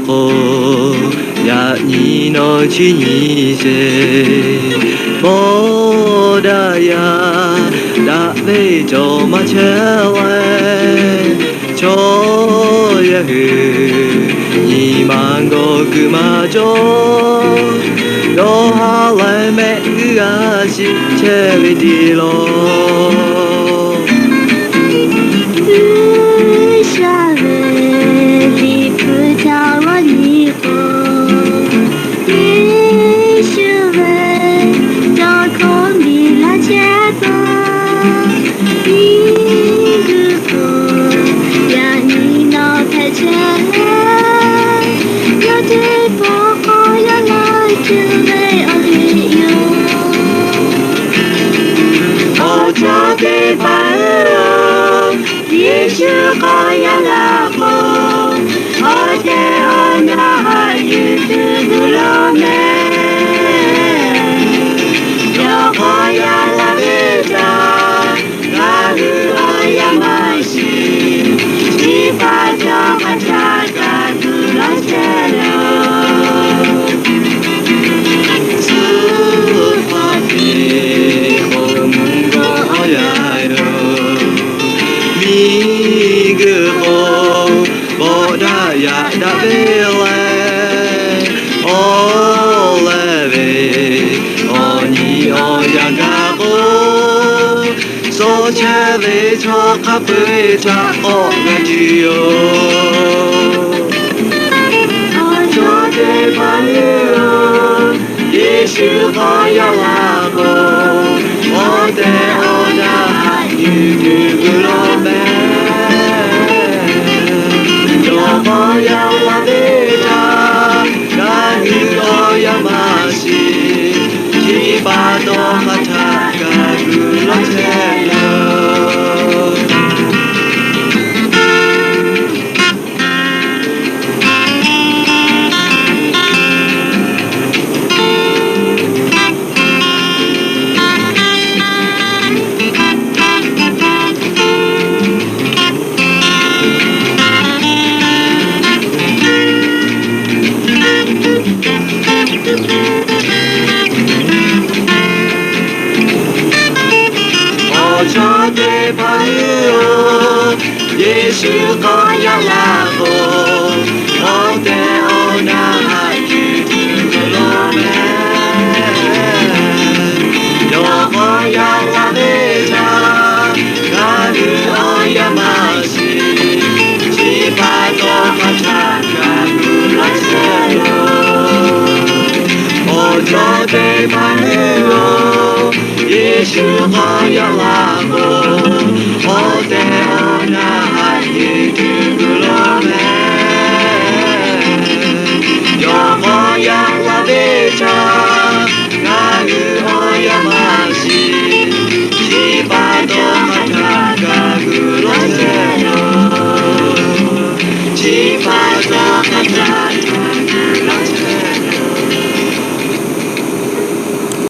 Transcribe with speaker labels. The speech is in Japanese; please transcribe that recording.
Speaker 1: 子やにのちにせもだやだべちょまちれちょやふにまんごくまちょどはれめぐがしちぇびてろカプリチャオガジオジョデバニオイシュコヤラボオデオナユググロメヨコヤラベタガヌオヤマシキバドハタガグロテヨ耶稣可呀拉布，我的欧那海去的罗门，有可呀拉贝塔，那里欧呀马西，七八多哈查卡古拉塞罗，我做的朋友，耶稣可呀拉布。